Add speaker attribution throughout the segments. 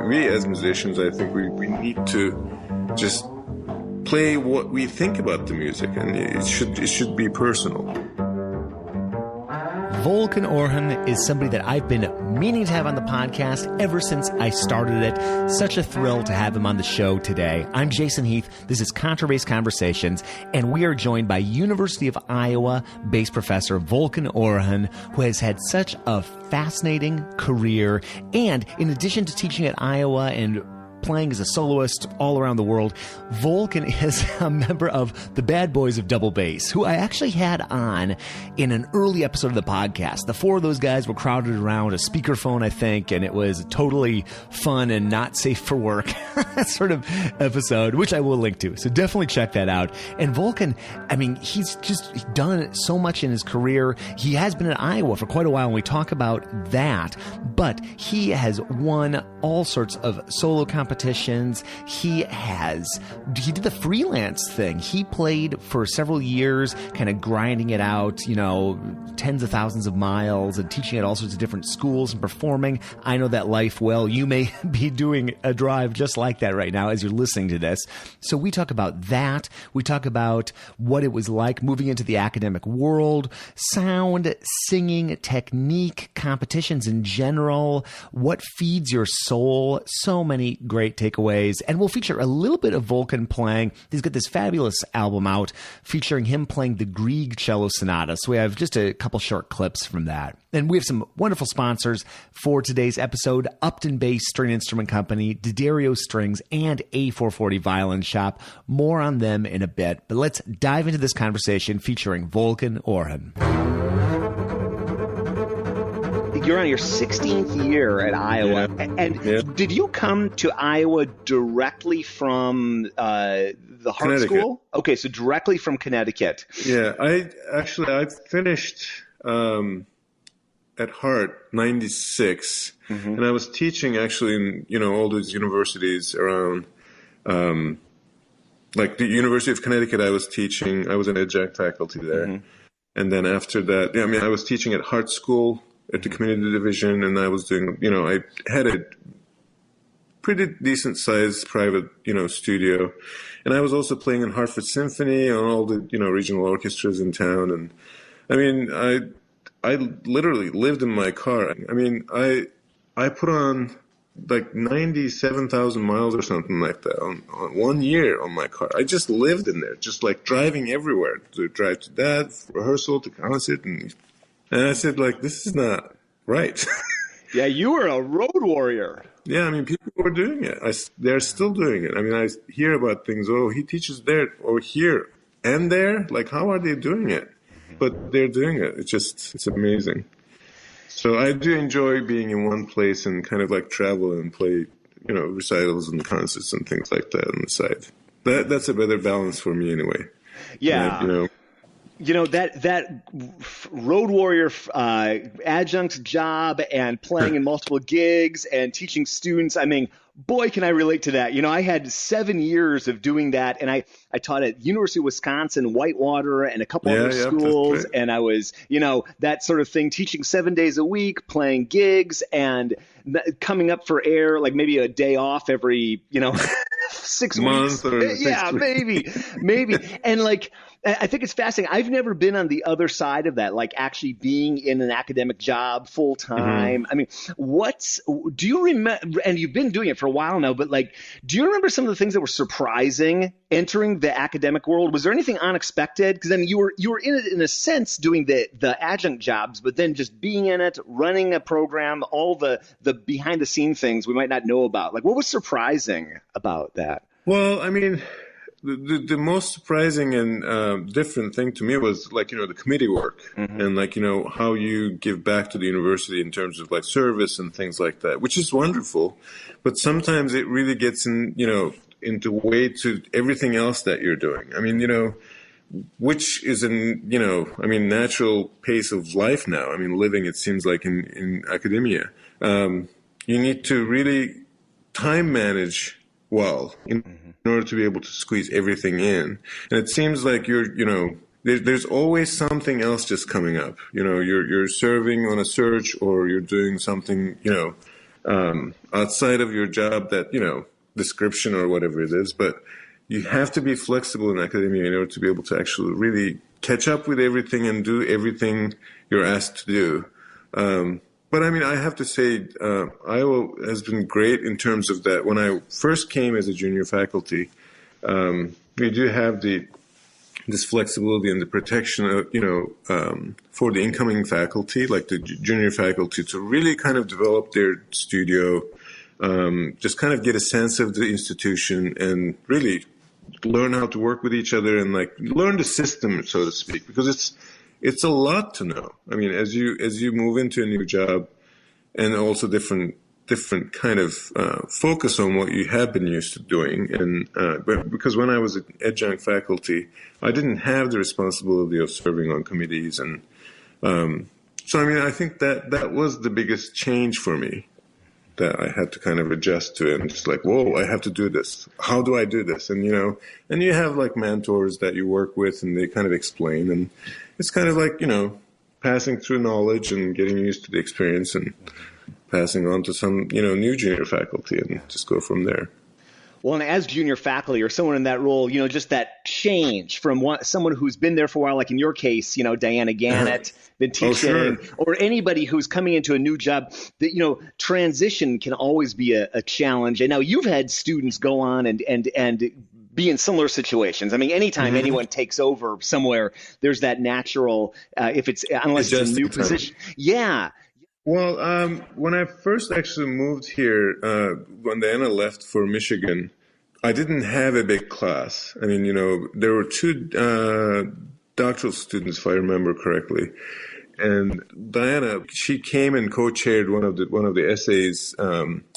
Speaker 1: we as musicians, I think we need to just play what we think about the music, and it should be personal.
Speaker 2: Volkan Orhon is somebody that I've been meaning to have on the podcast ever since I started it. Such a thrill to have him on the show today. I'm Jason Heath. This is Contrabass Conversations, and we are joined by University of Iowa bass professor Volkan Orhon, who has had such a fascinating career. And in addition to teaching at Iowa and playing as a soloist all around the world, Volkan is a member of the Bad Boyz of double bass, who I actually had on in an early episode of the podcast. The four of those guys were crowded around a speakerphone, I think, and it was totally fun and not safe for work sort of episode, which I will link to. So definitely check that out. And Volkan, I mean, he's just done so much in his career. He has been at Iowa for quite a while, and we talk about that, but he has won all sorts of solo competitions. He did the freelance thing. He played for several years, kind of grinding it out, tens of thousands of miles and teaching at all sorts of different schools and performing. I know that life well. You may be doing a drive just like that right now as you're listening to this. So we talk about that. We talk about what it was like moving into the academic world, sound, singing, technique, competitions in general, what feeds your soul. So many great takeaways, and we'll feature a little bit of Volkan playing. He's got this fabulous album out featuring him playing the Grieg Cello Sonata, so we have just a couple short clips from that. And we have some wonderful sponsors for today's episode: Upton Bass String Instrument Company, D'Addario Strings, and A440 Violin Shop. More on them in a bit, but let's dive into this conversation featuring Volkan Orhon. You're on your 16th year at Iowa, and did you come to Iowa directly from the Hartt School? Okay, so directly from Connecticut.
Speaker 1: Yeah, I finished at Hartt 96, and I was teaching actually in all these universities around, like the University of Connecticut. I was teaching. I was an adjunct faculty there, and then after that, I was teaching at Hartt School at the community division, and I was doing, I had a pretty decent sized private, studio. And I was also playing in Hartford Symphony and all the, regional orchestras in town. And I literally lived in my car. I put on like 97,000 miles or something like that on 1 year on my car. I just lived in there, just like driving everywhere, to drive to that, rehearsal, to concert, and I said, this is not right.
Speaker 2: Yeah, you were a road warrior.
Speaker 1: Yeah, people were doing it. They're still doing it. I hear about things, he teaches there or here and there. How are they doing it? But they're doing it. It's amazing. So I do enjoy being in one place and kind of travel and play, recitals and concerts and things like that on the side. That's a better balance for me anyway.
Speaker 2: Yeah. That road warrior adjunct job and playing in multiple gigs and teaching students, boy, can I relate to that. I had 7 years of doing that, and I taught at University of Wisconsin, Whitewater, and a couple other schools, and I was, that sort of thing, teaching 7 days a week, playing gigs, and coming up for air, maybe a day off every, 6 weeks. Yeah, maybe. And I think it's fascinating. I've never been on the other side of that, actually being in an academic job full time. Do you remember, and you've been doing it for a while now, but do you remember some of the things that were surprising entering the academic world? Was there anything unexpected? Because you were in it in a sense doing the adjunct jobs, but then just being in it, running a program, all the behind the scene things we might not know about. What was surprising about that?
Speaker 1: Well, the most surprising and different thing to me was the committee work and how you give back to the university in terms of service and things like that, which is wonderful. But sometimes it really gets into way to everything else that you're doing. Which is natural pace of life now. Living, it seems like in academia, you need to really time manage well in order to be able to squeeze everything in. And it seems like there's always something else just coming up. You're serving on a search, or you're doing something, outside of your job that, description or whatever it is, but you have to be flexible in academia in order to be able to actually really catch up with everything and do everything you're asked to do. But I mean, I have to say, Iowa has been great in terms of that. When I first came as a junior faculty, we do have this flexibility and the protection of, for the incoming faculty, like the junior faculty, to really kind of develop their studio, just kind of get a sense of the institution and really learn how to work with each other and like learn the system, so to speak, because it's a lot to know. I mean, as you move into a new job and also different kind of focus on what you have been used to doing. And but because when I was an adjunct faculty, I didn't have the responsibility of serving on committees. And so, I mean, I think that was the biggest change for me that I had to kind of adjust to. And just like, whoa, I have to do this. How do I do this? And, and you have like mentors that you work with and they kind of explain. And it's kind of like, passing through knowledge and getting used to the experience and passing on to some, new junior faculty and just go from there.
Speaker 2: Well, and as junior faculty or someone in that role, just that change from someone who's been there for a while, like in your case, Diana Gannett, been teaching, or anybody who's coming into a new job, that, transition can always be a challenge. And now you've had students go on and be in similar situations. I mean, anytime anyone takes over somewhere, there's that natural, unless it's a new position. Yeah.
Speaker 1: Well, when I first actually moved here, when Diana left for Michigan, I didn't have a big class. I mean, there were two doctoral students, if I remember correctly. And Diana, she came and co-chaired one of the essays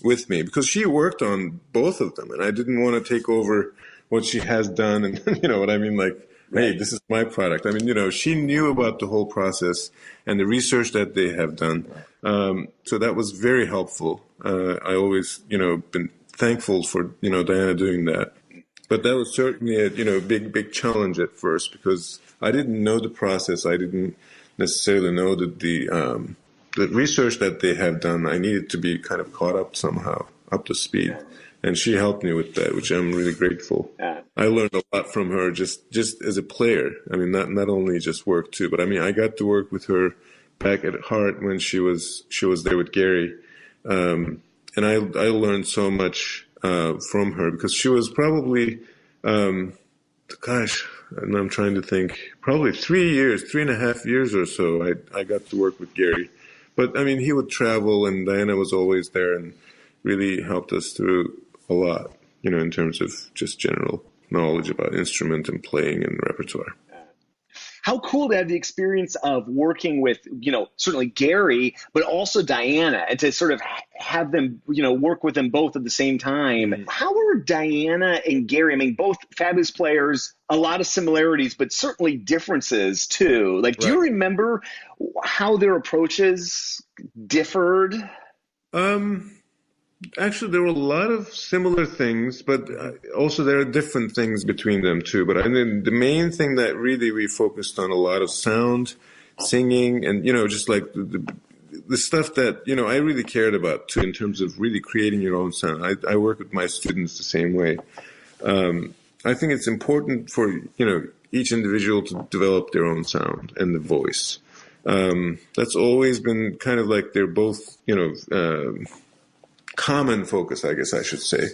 Speaker 1: with me because she worked on both of them, and I didn't want to take over what she has done, and you know what I mean, like, hey, this is my product. I mean, she knew about the whole process and the research that they have done. So that was very helpful. I always, been thankful for, Diana doing that. But that was certainly a, big challenge at first because I didn't know the process. I didn't necessarily know that the research that they have done, I needed to be kind of caught up somehow, up to speed. And she helped me with that, which I'm really grateful. I learned a lot from her just as a player. I mean, not only just work too, but I mean, I got to work with her back at Hartt when she was there with Gary. And I learned so much from her because she was probably, and I'm trying to think, probably 3.5 years or so I got to work with Gary. But I mean, he would travel and Diana was always there and really helped us through a lot, in terms of just general knowledge about instrument and playing and repertoire.
Speaker 2: How cool to have the experience of working with, certainly Gary, but also Diana, and to sort of have them, work with them both at the same time. Mm-hmm. How were Diana and Gary? I mean, both fabulous players, a lot of similarities, but certainly differences too. Like, do you remember how their approaches differed?
Speaker 1: Actually, there were a lot of similar things, but also there are different things between them too. But I mean, the main thing that really we focused on a lot of sound, singing, and, just like the stuff that, I really cared about too in terms of really creating your own sound. I work with my students the same way. I think it's important for, each individual to develop their own sound and the voice. That's always been kind of like they're both, common focus, I guess I should say.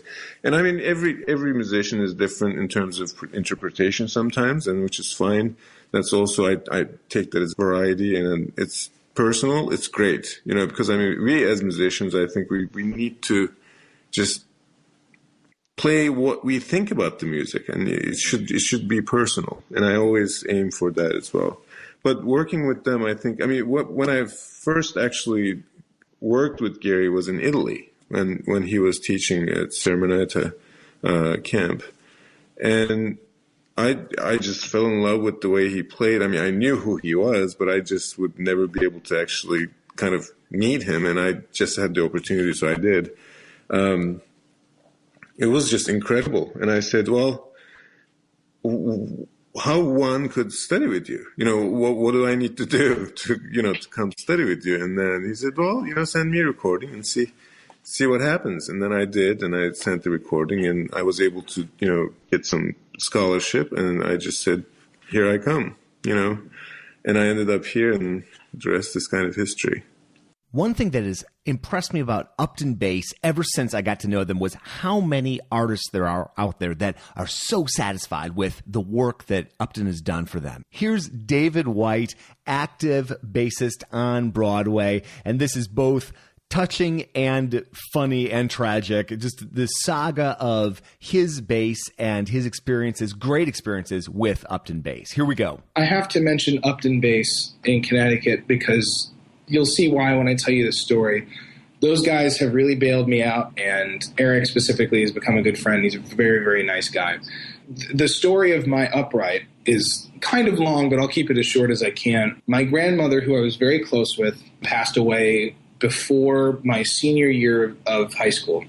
Speaker 1: And I mean, every musician is different in terms of interpretation sometimes, and which is fine. That's also, I take that as variety, and it's personal. It's great, because I mean, we as musicians, I think we need to just play what we think about the music, and it should be personal. And I always aim for that as well. But working with them, I think, when I first actually worked with Gary was in Italy. When he was teaching at Sermoneta camp. And I just fell in love with the way he played. I mean, I knew who he was, but I just would never be able to actually kind of meet him, and I just had the opportunity, so I did. It was just incredible. And I said, well, how one could study with you? What do I need to do to come study with you? And then he said, well, send me a recording and see see what happens. And then I did, and I sent the recording, and I was able to, get some scholarship, and I just said, here I come, and I ended up here, and the rest is kind of history.
Speaker 2: One thing that has impressed me about Upton Bass ever since I got to know them was how many artists there are out there that are so satisfied with the work that Upton has done for them. Here's David White, active bassist on Broadway, and this is both touching and funny and tragic. Just the saga of his bass and his experiences, great experiences with Upton Bass. Here we go.
Speaker 3: I have to mention Upton Bass in Connecticut because you'll see why when I tell you this story. Those guys have really bailed me out, and Eric specifically has become a good friend. He's a very, very nice guy. The story of my upright is kind of long, but I'll keep it as short as I can. My grandmother, who I was very close with, passed away before my senior year of high school.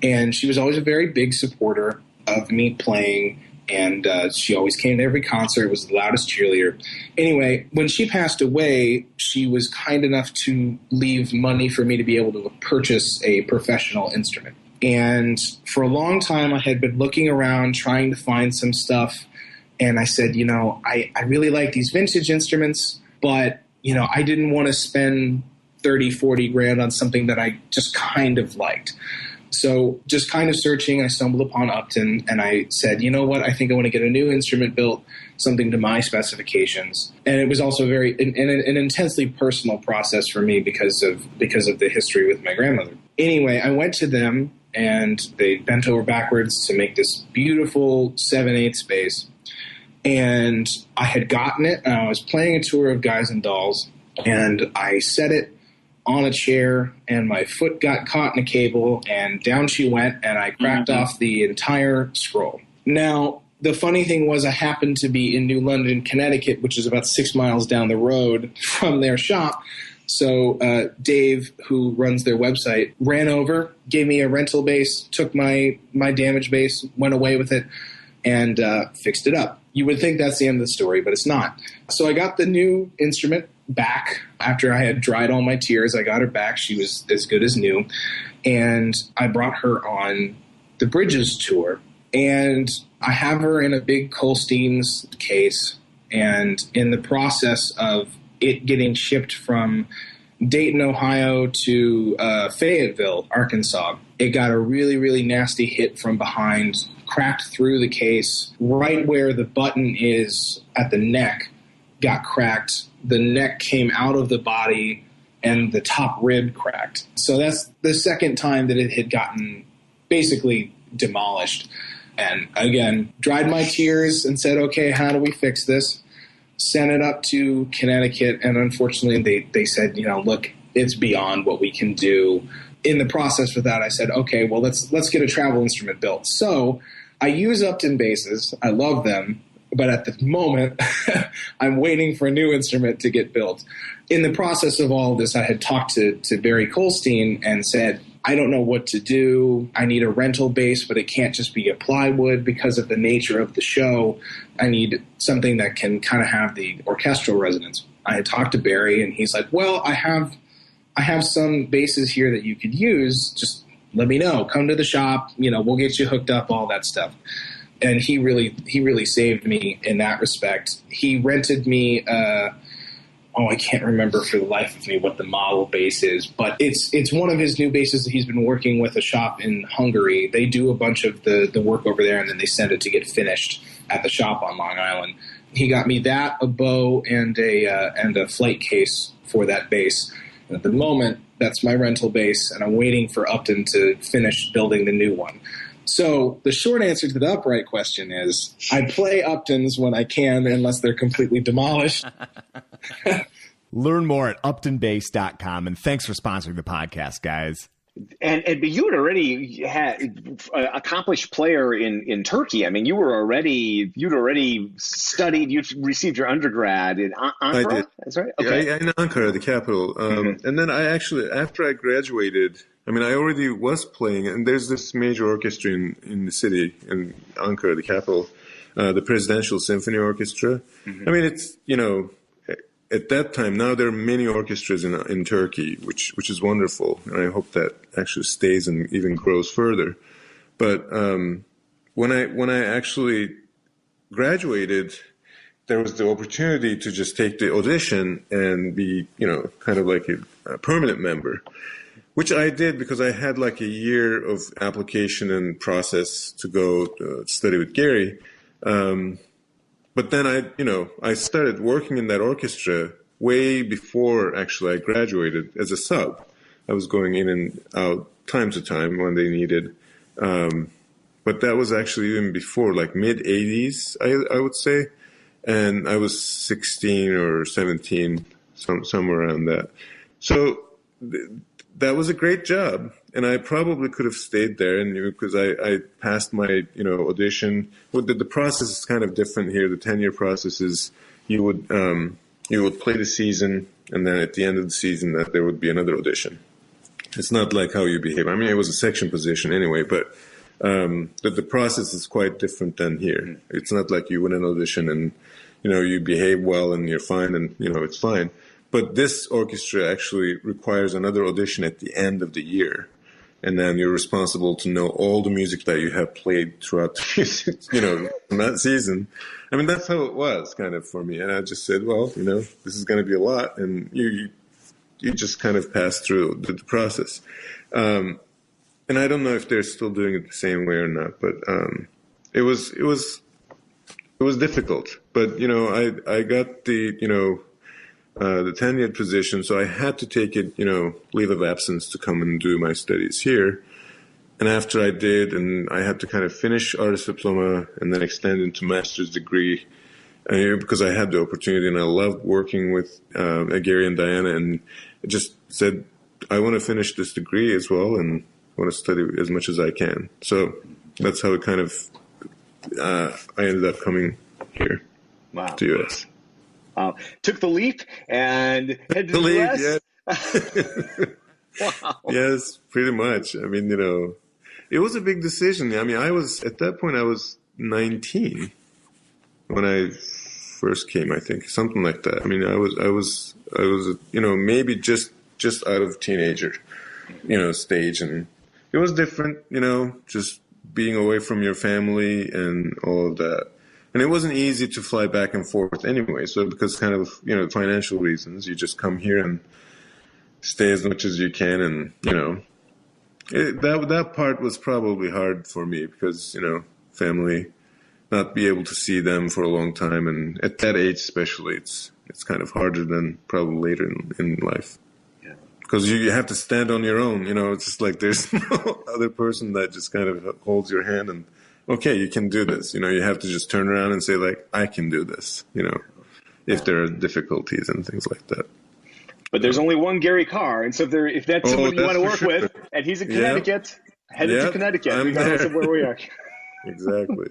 Speaker 3: And she was always a very big supporter of me playing, and she always came to every concert, was the loudest cheerleader. Anyway, when she passed away, she was kind enough to leave money for me to be able to purchase a professional instrument. And for a long time, I had been looking around trying to find some stuff. And I said, I really like these vintage instruments, but, I didn't want to spend 30, 40 grand on something that I just kind of liked. So just kind of searching, I stumbled upon Upton, and I said, you know what, I think I want to get a new instrument built, something to my specifications. And it was also an intensely personal process for me because of the history with my grandmother. Anyway, I went to them, and they bent over backwards to make this beautiful 7/8 bass. And I had gotten it, and I was playing a tour of Guys and Dolls, and I set it on a chair, and my foot got caught in a cable, and down she went, and I cracked off the entire scroll. Now, the funny thing was I happened to be in New London, Connecticut, which is about 6 miles down the road from their shop. So Dave, who runs their website, ran over, gave me a rental bass, took my damaged bass, went away with it, and fixed it up. You would think that's the end of the story, but it's not. So I got the new instrument back after I had dried all my tears. I got her back. She was as good as new. And I brought her on the Bridges tour. And I have her in a big Colstein's case. And in the process of it getting shipped from Dayton, Ohio to Fayetteville, Arkansas, it got a really, really nasty hit from behind, cracked through the case. Right where the button is at the neck got cracked. The neck came out of the body, and the top rib cracked. So that's the second time that it had gotten basically demolished. And again, dried my tears and said, okay, how do we fix this? Sent it up to Connecticut, and unfortunately they said, look, it's beyond what we can do. In the process with that, I said, okay, well, let's get a travel instrument built. So I use Upton basses. I love them. But at the moment, I'm waiting for a new instrument to get built. In the process of all of this, I had talked to Barry Colstein and said, I don't know what to do. I need a rental bass, but it can't just be a plywood because of the nature of the show. I need something that can kind of have the orchestral resonance. I had talked to Barry, and he's like, well, I have some basses here that you could use. Just let me know. Come to the shop. We'll get you hooked up, all that stuff. And he really saved me in that respect. He rented me, I can't remember for the life of me what the model bass is, but it's one of his new basses that he's been working with a shop in Hungary. They do a bunch of the work over there, and then they send it to get finished at the shop on Long Island. He got me that, a bow, and a flight case for that bass. And at the moment, that's my rental bass, and I'm waiting for Upton to finish building the new one. So the short answer to the upright question is I play Uptons when I can, unless they're completely demolished.
Speaker 2: Learn more at uptonbass.com. And thanks for sponsoring the podcast, guys.
Speaker 4: But you had already had an accomplished player in Turkey. I mean, you'd already studied, you'd received your undergrad in Ankara.
Speaker 1: I did.
Speaker 4: That's right. Okay.
Speaker 1: Yeah, in Ankara, the capital. And then I actually, after I graduated, I already was playing, and there's this major orchestra in the city, in Ankara, the capital, the Presidential Symphony Orchestra. Mm-hmm. It's, at that time, now there are many orchestras in Turkey, which is wonderful, and I hope that actually stays and even grows further. But when I actually graduated, there was the opportunity to just take the audition and be, kind of like a permanent member, which I did because I had like a year of application and process to go study with Gary. But then I started working in that orchestra way before actually I graduated as a sub. I was going in and out time to time when they needed. But that was actually even before, like mid-'80s, I would say. And I was 16 or 17, somewhere around that. So that was a great job. And I probably could have stayed there, and because I passed my audition. Well, the process is kind of different here. The tenure process is you would play the season, and then at the end of the season that there would be another audition. It's not like how you behave. I mean, it was a section position anyway, but the process is quite different than here. It's not like you win an audition and you behave well and you're fine and it's fine. But this orchestra actually requires another audition at the end of the year. And then you're responsible to know all the music that you have played throughout the music, in that season. I mean, that's how it was kind of for me. And I just said, well, this is going to be a lot. And you just kind of pass through the process. And I don't know if they're still doing it the same way or not, but it was difficult. But, I got the tenured position, so I had to take it, leave of absence to come and do my studies here. And after I did, and I had to kind of finish Artist Diploma and then extend into master's degree, because I had the opportunity and I loved working with Gary and Diana, and I just said, I want to finish this degree as well, and I want to study as much as I can. So that's how it kind of, I ended up coming here to U.S.
Speaker 4: Took the leap and headed to the U.S.?
Speaker 1: Yeah.
Speaker 4: Wow.
Speaker 1: Yes, pretty much. I mean, it was a big decision. I mean, at that point, I was 19 when I first came, I think, something like that. I mean, I was maybe just out of teenager, stage. And it was different, just being away from your family and all of that. And it wasn't easy to fly back and forth anyway. So because kind of, financial reasons, you just come here and stay as much as you can. And, that part was probably hard for me because, family, not be able to see them for a long time. And at that age, especially, it's kind of harder than probably later in life. Yeah. Because you have to stand on your own. It's just like there's no other person that just kind of holds your hand and, okay, you can do this. You have to just turn around and say, like, I can do this, if there are difficulties and things like that.
Speaker 4: But there's only one Gary Karr, and so if that's someone you want to work with, and he's in Connecticut, headed to Connecticut, regardless of where we are.
Speaker 1: Exactly.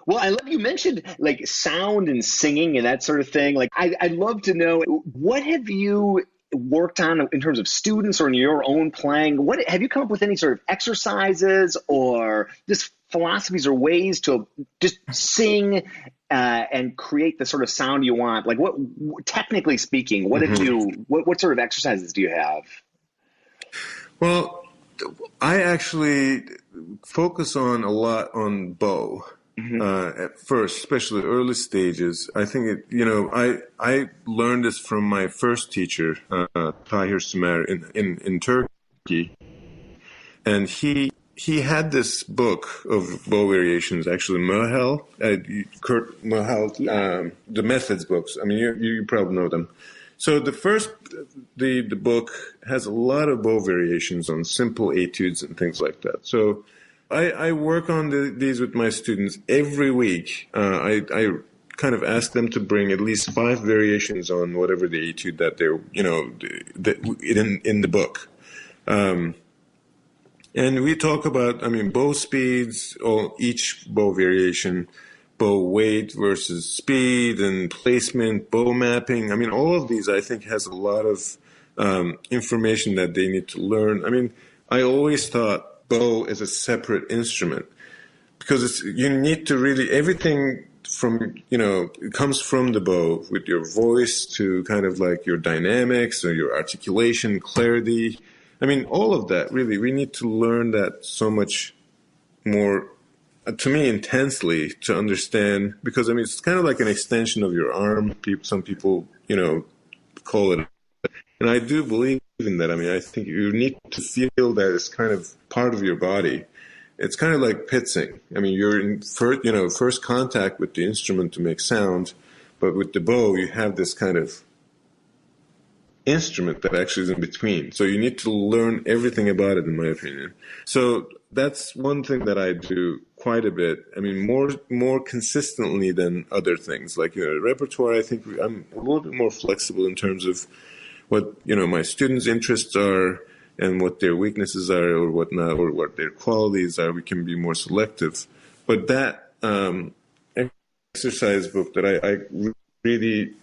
Speaker 4: Well, I love you mentioned like sound and singing and that sort of thing. Like, I'd love to know, what have you worked on in terms of students or in your own playing? What have you come up with any sort of exercises or just philosophies or ways to just sing and create the sort of sound you want? Like, what, technically speaking, what have you? What sort of exercises do you have?
Speaker 1: Well, I actually focus a lot on bow. At first, especially early stages. I think I learned this from my first teacher, Tahir Sumer in Turkey, and he had this book of bow variations. Actually, Kurt Mahal, the methods books. I mean, you probably know them. So the book has a lot of bow variations on simple etudes and things like that. So I work on these with my students every week. I kind of ask them to bring at least 5 variations on whatever the etude that they're, in the book. And we talk about, bow speeds, or each bow variation, bow weight versus speed and placement, bow mapping. All of these, I think, has a lot of information that they need to learn. I always thought bow as a separate instrument because you need to really, everything from, it comes from the bow with your voice to kind of like your dynamics or your articulation, clarity. I mean, all of that, really, we need to learn that so much more, to me, intensely to understand, because, I mean, it's kind of like an extension of your arm. Some people, call it. And I do believe in that. I mean, I think you need to feel that it's kind of part of your body. It's kind of like pitsing. I mean, you're in first contact with the instrument to make sound, but with the bow, you have this kind of instrument that actually is in between. So you need to learn everything about it, in my opinion. So that's one thing that I do quite a bit. I mean, more consistently than other things. Like, repertoire, I think I'm a little bit more flexible in terms of what, my students' interests are and what their weaknesses are or whatnot, or what their qualities are. We can be more selective. But that exercise book that I really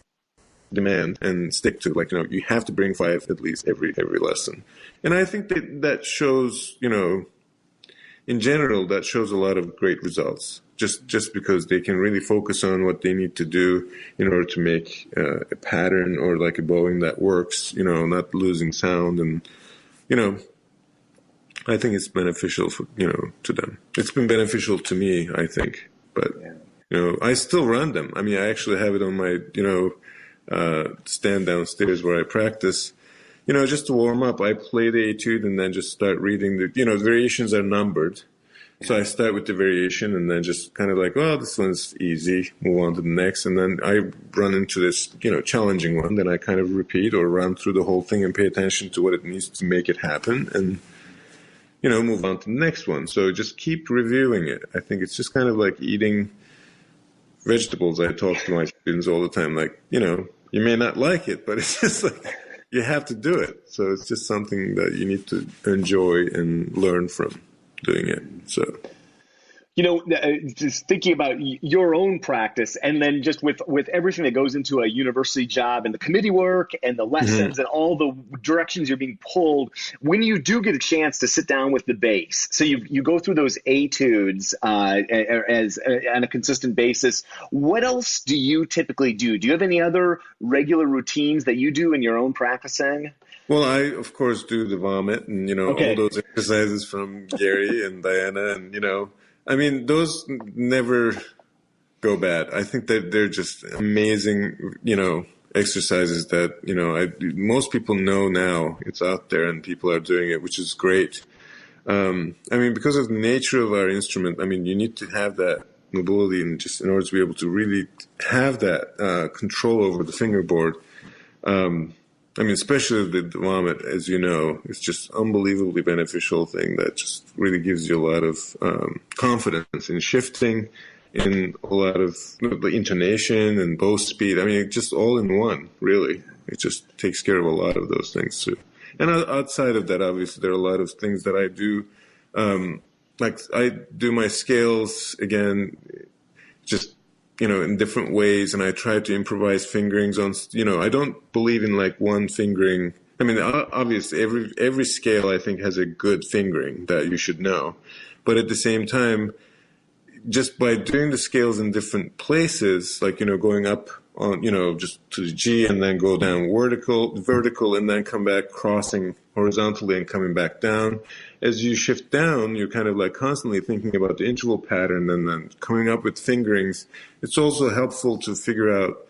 Speaker 1: demand and stick to, like, you have to bring 5 at least every lesson. And I think that shows, in general, that shows a lot of great results, just because they can really focus on what they need to do in order to make a pattern or like a bowing that works, not losing sound. And, I think it's beneficial for, to them. It's been beneficial to me, I think. But, I still run them. I mean, I actually have it on my, stand downstairs where I practice. Just to warm up, I play the etude and then just start reading the, the variations are numbered. So I start with the variation and then just kind of like, well, this one's easy, move on to the next. And then I run into this, challenging one. Then I kind of repeat or run through the whole thing and pay attention to what it needs to make it happen and, move on to the next one. So just keep reviewing it. I think it's just kind of like eating vegetables. I talk to my students all the time, like, you may not like it, but it's just like, you have to do it. So it's just something that you need to enjoy and learn from doing it. So,
Speaker 4: just thinking about your own practice, and then just with everything that goes into a university job and the committee work and the lessons and all the directions you're being pulled, when you do get a chance to sit down with the bass, so you go through those etudes as on a consistent basis, what else do you typically do? Do you have any other regular routines that you do in your own practicing?
Speaker 1: Well, I, of course, do the vomit and, all those exercises from Gary and Diana and, I mean, those never go bad. I think that they're just amazing, exercises that, most people know now. It's out there and people are doing it, which is great. I mean, because of the nature of our instrument, I mean, you need to have that mobility and just in order to be able to really have that control over the fingerboard. I mean, especially the vomit, as you know, it's just unbelievably beneficial thing that just really gives you a lot of confidence in shifting, in a lot of the intonation and bow speed. I mean, it's just all in one, really. It just takes care of a lot of those things too. And outside of that, obviously, there are a lot of things that I do. Like I do my scales, again, just in different ways, and I try to improvise fingerings on, I don't believe in like one fingering. I mean, obviously every scale I think has a good fingering that you should know. But at the same time, just by doing the scales in different places, like, going up on, just to the G and then go down vertical and then come back crossing horizontally and coming back down. As you shift down, you're kind of like constantly thinking about the interval pattern and then coming up with fingerings. It's also helpful to figure out,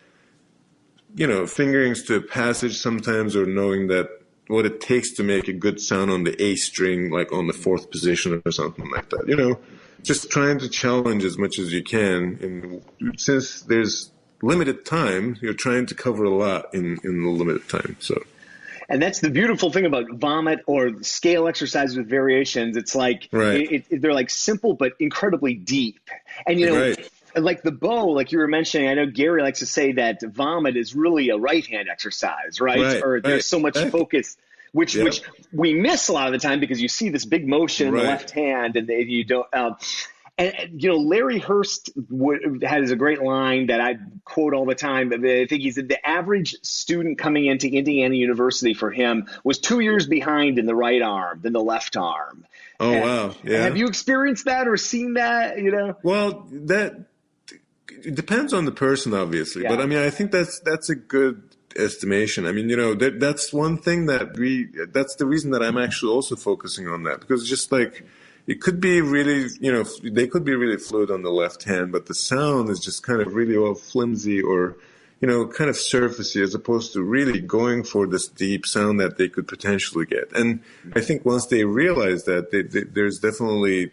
Speaker 1: fingerings to a passage sometimes, or knowing that what it takes to make a good sound on the A string, like on the 4th position or something like that, just trying to challenge as much as you can. And since there's limited time, you're trying to cover a lot in the limited time. So.
Speaker 4: And that's the beautiful thing about vomit or scale exercises with variations. It's like they're like simple but incredibly deep. And, like the bow, like you were mentioning, I know Gary likes to say that vomit is really a right-hand exercise, right? Or there's so much focus, which we miss a lot of the time because you see this big motion in the left hand and you don't. And Larry Hurst has a great line that I quote all the time. I think he said the average student coming into Indiana University for him was 2 years behind in the right arm than the left arm.
Speaker 1: Oh, wow. Yeah.
Speaker 4: Have you experienced that or seen that,
Speaker 1: Well, that It depends on the person, obviously.
Speaker 4: Yeah.
Speaker 1: But I mean, I think that's a good estimation. I mean, that's one thing that's the reason that I'm actually also focusing on that, because just like it could be really, they could be really fluid on the left hand, but the sound is just kind of really all flimsy or, kind of surfacey, as opposed to really going for this deep sound that they could potentially get. And I think once they realize that, there's definitely,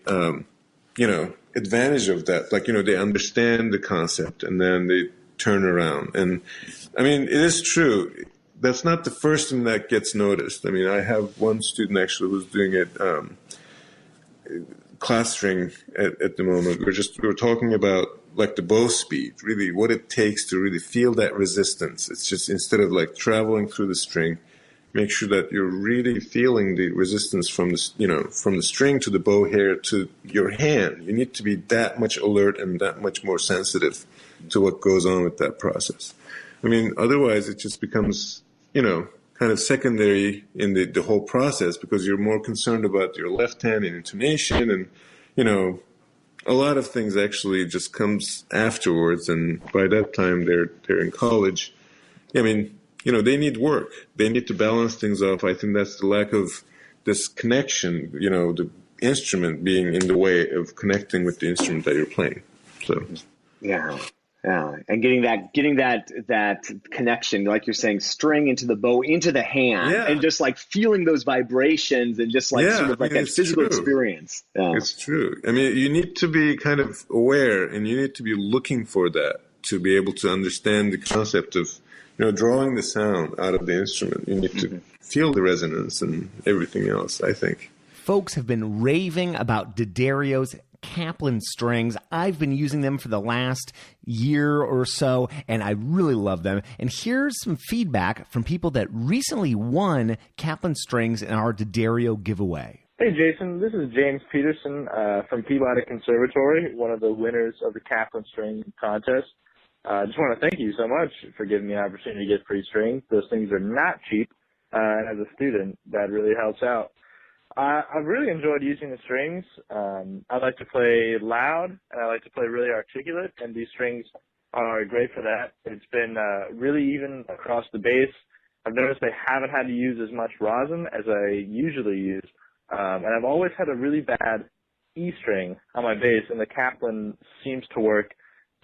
Speaker 1: advantage of that. Like, they understand the concept and then they turn around. And I mean, it is true. That's not the first thing that gets noticed. I mean, I have one student actually who's doing it, class string at the moment. We're talking about like the bow speed, really what it takes to really feel that resistance. It's just, instead of like traveling through the string, make sure that you're really feeling the resistance from the string to the bow hair to your hand. You need to be that much alert and that much more sensitive to what goes on with that process. I mean, otherwise it just becomes, kind of secondary in the whole process, because you're more concerned about your left hand and intonation, and, a lot of things actually just comes afterwards. And by that time they're in college. I mean, they need work. They need to balance things off. I think that's the lack of this connection, the instrument being in the way of connecting with the instrument that you're playing. So,
Speaker 4: yeah. And getting that connection, like you're saying, string into the bow, into the hand, and just like feeling those vibrations and just like sort of like that physical experience. Yeah.
Speaker 1: It's true. I mean, you need to be kind of aware, and you need to be looking for that to be able to understand the concept of, drawing the sound out of the instrument. You need to feel the resonance and everything else, I think.
Speaker 2: Folks have been raving about D'Addario's Kaplan strings. I've been using them for the last year or so, and I really love them. And here's some feedback from people that recently won Kaplan strings in our D'Addario giveaway.
Speaker 5: Hey, Jason. This is James Peterson from Peabody Conservatory, one of the winners of the Kaplan string contest. I just want to thank you so much for giving me an opportunity to get free strings. Those things are not cheap, and as a student, that really helps out. I've really enjoyed using the strings. I like to play loud, and I like to play really articulate, and these strings are great for that. It's been really even across the bass. I've noticed I haven't had to use as much rosin as I usually use, and I've always had a really bad E string on my bass, and the Kaplan seems to work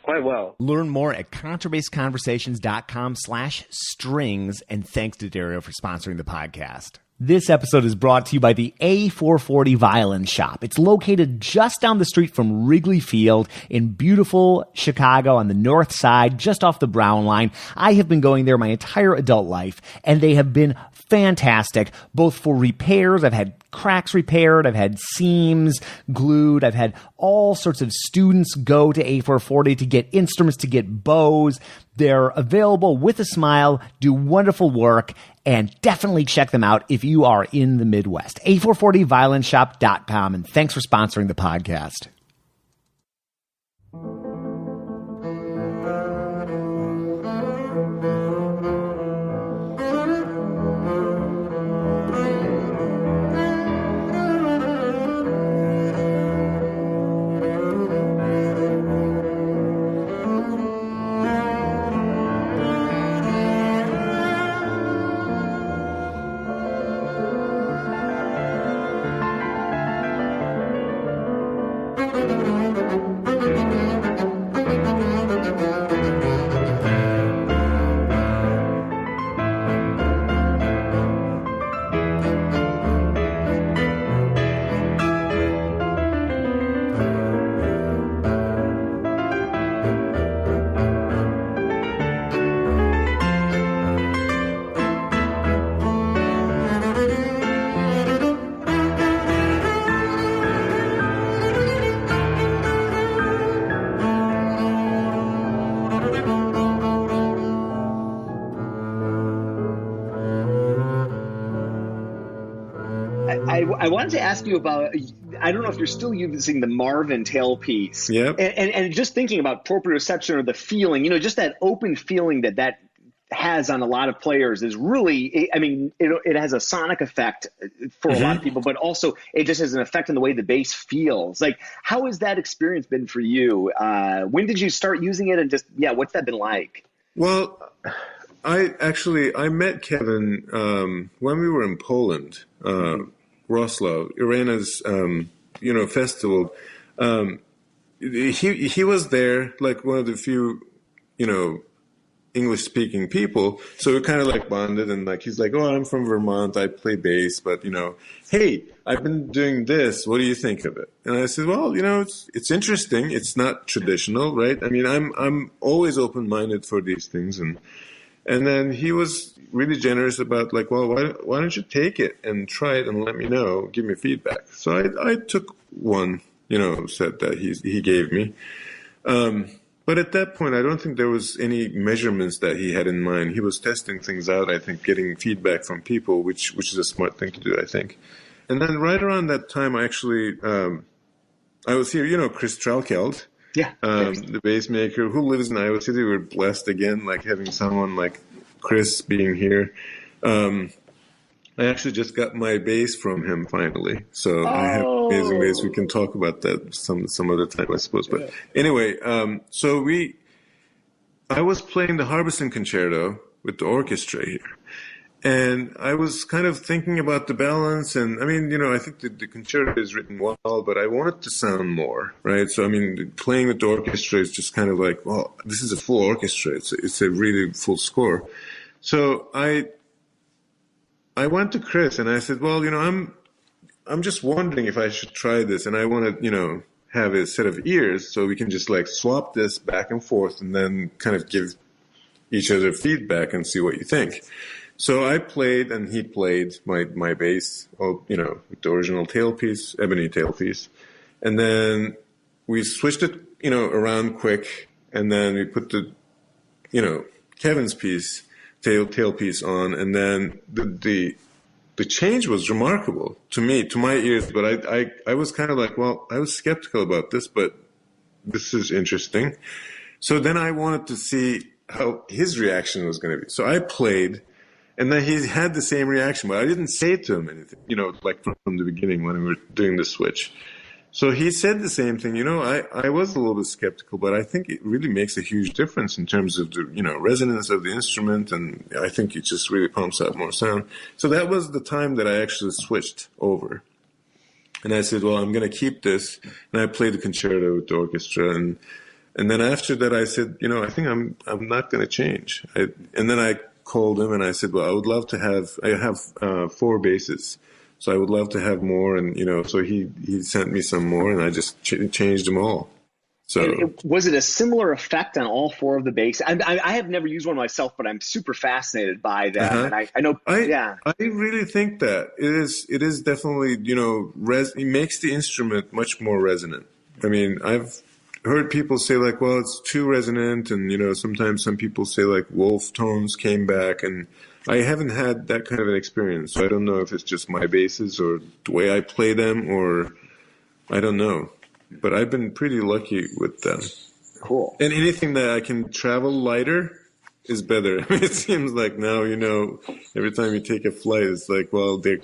Speaker 5: quite well.
Speaker 2: Learn more at contrabassconversations.com/strings, and thanks to D'Addario for sponsoring the podcast. This episode is brought to you by the A440 Violin Shop. It's located just down the street from Wrigley Field in beautiful Chicago on the north side, just off the Brown Line. I have been going there my entire adult life, and they have been fantastic, both for repairs. I've had cracks repaired. I've had seams glued. I've had all sorts of students go to A440 to get instruments, to get bows. They're available with a smile, do wonderful work, and definitely check them out if you are in the Midwest. A440violinshop.com, and thanks for sponsoring the podcast.
Speaker 4: I wanted to ask you about, I don't know if you're still using the Marvin tailpiece.
Speaker 1: Yep.
Speaker 4: And just thinking about proprioception or the feeling, just that open feeling that has on a lot of players is really, I mean, it has a sonic effect for a lot of people, but also it just has an effect on the way the bass feels. Like, how has that experience been for you? When did you start using it, and just, what's that been like?
Speaker 1: Well, I met Kevin when we were in Poland, Wrocław, Irena's, festival. He was there, like one of the few, English-speaking people, so we kind of like bonded, and like he's like, "Oh, I'm from Vermont. I play bass, but hey, I've been doing this. What do you think of it?" And I said, "Well, it's interesting. It's not traditional, right? I mean, I'm always open-minded for these things." And then he was really generous about like, "Well, why don't you take it and try it and let me know, give me feedback." So I took one, set that he gave me. But at that point, I don't think there was any measurements that he had in mind. He was testing things out, I think, getting feedback from people, which is a smart thing to do, I think. And then right around that time, I actually, I was here, Chris Tralkeld, the bass maker who lives in Iowa City. We're blessed again, like having someone like Chris being here. I actually just got my bass from him finally. So I have amazing bass. We can talk about that some other time, I suppose. But anyway, I was playing the Harbison Concerto with the orchestra here. And I was kind of thinking about the balance. And I mean, I think the concerto is written well, but I want it to sound more, right? So, I mean, playing with the orchestra is just kind of like, well, this is a full orchestra. It's a really full score. So I went to Chris and I said, well, I'm just wondering if I should try this, and I want to, have a set of ears so we can just like swap this back and forth and then kind of give each other feedback and see what you think. So I played and he played my bass, with the original tailpiece, ebony tailpiece. And then we switched it, around quick, and then we put the, Kevin's piece, tailpiece on, and then the change was remarkable to me, to my ears, but I was kind of like, well, I was skeptical about this, but this is interesting. So then I wanted to see how his reaction was going to be. So I played, and then he had the same reaction, but I didn't say to him anything, like from the beginning when we were doing the switch. So he said the same thing. I was a little bit skeptical, but I think it really makes a huge difference in terms of the, resonance of the instrument, and I think it just really pumps out more sound. So that was the time that I actually switched over. And I said, well, I'm going to keep this. And I played the concerto with the orchestra. And then after that, I said, I think I'm not going to change. And then I called him and I said, well, I have 4 basses. So I would love to have more, and so he sent me some more, and I just changed them all. So
Speaker 4: was it a similar effect on all 4 of the bass? I have never used one myself, but I'm super fascinated by them, and I know. I
Speaker 1: really think that it is definitely it makes the instrument much more resonant. I mean, I've heard people say like, well, it's too resonant, and sometimes some people say like wolf tones came back, and I haven't had that kind of an experience, so I don't know if it's just my basses or the way I play them, or I don't know. But I've been pretty lucky with them.
Speaker 4: Cool.
Speaker 1: And anything that I can travel lighter is better. I mean, it seems like now, every time you take a flight, it's like, well, they're,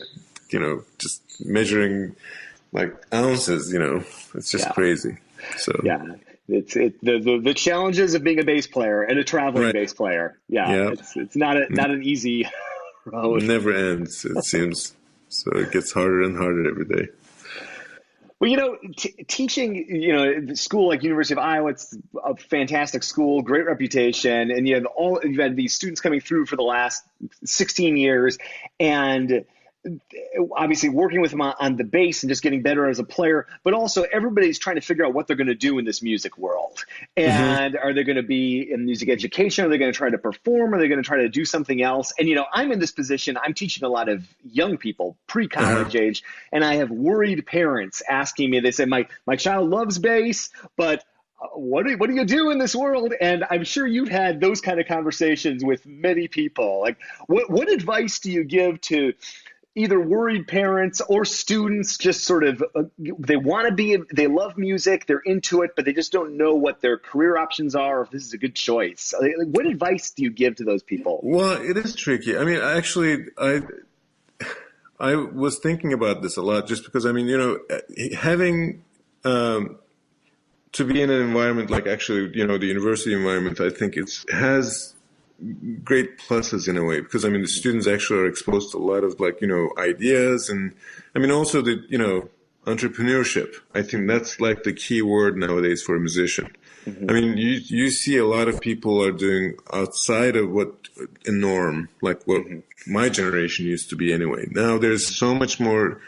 Speaker 1: just measuring like ounces, it's just crazy. So yeah.
Speaker 4: It's the challenges of being a bass player and a traveling bass player. Yeah. It's not an easy road.
Speaker 1: It never ends, it seems. So it gets harder and harder every day.
Speaker 4: Well, teaching, the school like University of Iowa, it's a fantastic school, great reputation, and you've had these students coming through for the last 16 years, and obviously working with them on the bass and just getting better as a player, but also everybody's trying to figure out what they're going to do in this music world. And are they going to be in music education? Are they going to try to perform? Are they going to try to do something else? And, I'm in this position, I'm teaching a lot of young people, pre-college age, and I have worried parents asking me, they say, my child loves bass, but what do you do in this world? And I'm sure you've had those kind of conversations with many people. Like, what advice do you give to either worried parents or students just sort of, they love music, they're into it, but they just don't know what their career options are, or if this is a good choice. What advice do you give to those people?
Speaker 1: Well, it is tricky. I mean, actually, I was thinking about this a lot, just because, I mean, having to be in an environment like, actually, the university environment, I think has great pluses in a way, because, I mean, the students actually are exposed to a lot of ideas, and I mean, also the, entrepreneurship. I think that's like the key word nowadays for a musician. Mm-hmm. I mean, you see a lot of people are doing outside of what a norm, like what my generation used to be anyway. Now there's so much more,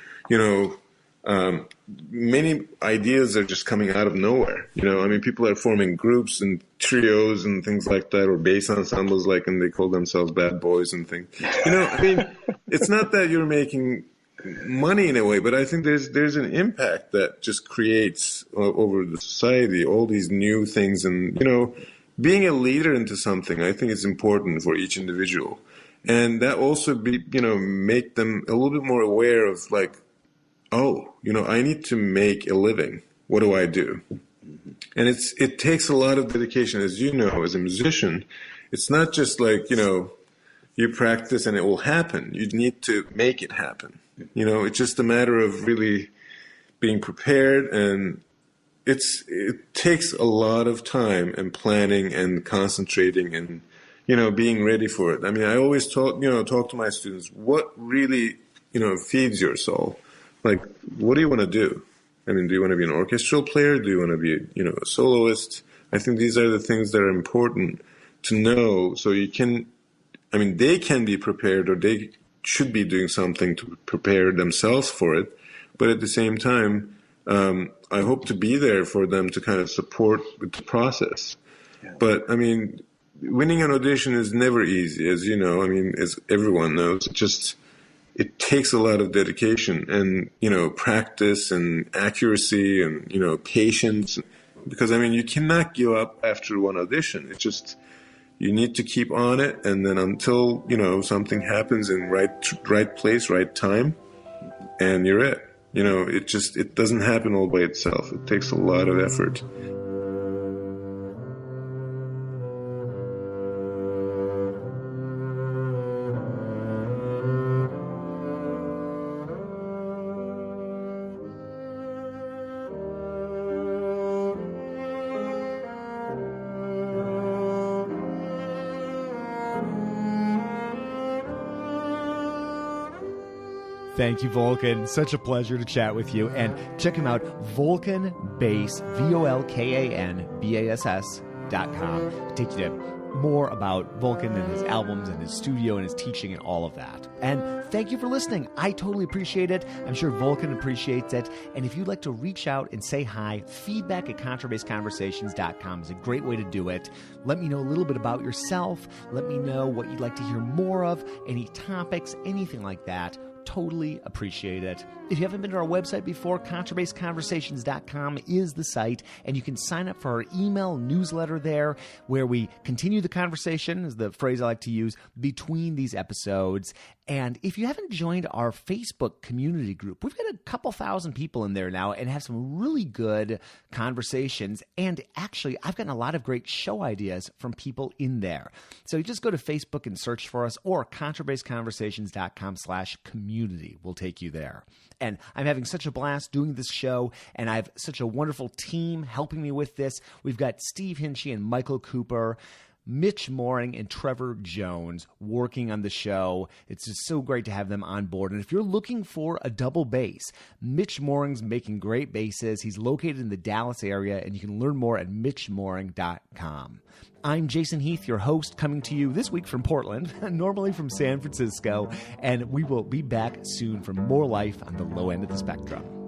Speaker 1: many ideas are just coming out of nowhere. I mean, people are forming groups and trios and things like that, or bass ensembles, and they call themselves Bad Boyz and things. I mean, it's not that you're making money in a way, but I think there's an impact that just creates over the society all these new things, and being a leader into something, I think it's important for each individual, and that also make them a little bit more aware of I need to make a living. What do I do? And it takes a lot of dedication, as you know, as a musician. It's not just you practice and it will happen. You need to make it happen. It's just a matter of really being prepared, and it takes a lot of time and planning and concentrating and, being ready for it. I mean, I always talk to my students, what really, feeds your soul? What do you want to do? I mean, do you want to be an orchestral player? Do you want to be, a soloist? I think these are the things that are important to know, so you can, I mean, they can be prepared, or they should be doing something to prepare themselves for it. But at the same time, I hope to be there for them to kind of support the process. Yeah. But I mean, winning an audition is never easy, as you know. I mean, as everyone knows, it takes a lot of dedication and, practice and accuracy and, patience. Because, I mean, you cannot give up after one audition. It's just, you need to keep on it. And then until, something happens in right place, right time, and you're it. It doesn't happen all by itself. It takes a lot of effort.
Speaker 2: Thank you, Volkan. Such a pleasure to chat with you. And check him out, Volkan Bass, VolkanBass.com. Take you to more about Volkan and his albums and his studio and his teaching and all of that. And thank you for listening. I totally appreciate it. I'm sure Volkan appreciates it. And if you'd like to reach out and say hi, feedback at contrabassconversations.com is a great way to do it. Let me know a little bit about yourself. Let me know what you'd like to hear more of, any topics, anything like that. Totally appreciate it. If you haven't been to our website before, contrabassconversations.com is the site, and you can sign up for our email newsletter there, where we continue the conversation, is the phrase I like to use, between these episodes. And if you haven't joined our Facebook community group, we've got a couple thousand people in there now and have some really good conversations. And actually, I've gotten a lot of great show ideas from people in there. So you just go to Facebook and search for us, or contrabassconversations.com/community will take you there. And I'm having such a blast doing this show, and I have such a wonderful team helping me with this. We've got Steve Hinchy and Michael Cooper, Mitch Mooring and Trevor Jones working on the show. It's just so great to have them on board. And if you're looking for a double bass, Mitch Mooring's making great basses. He's located in the Dallas area, and you can learn more at mitchmooring.com. I'm Jason Heath, your host, coming to you this week from Portland, normally from San Francisco, and we will be back soon for more life on the low end of the spectrum.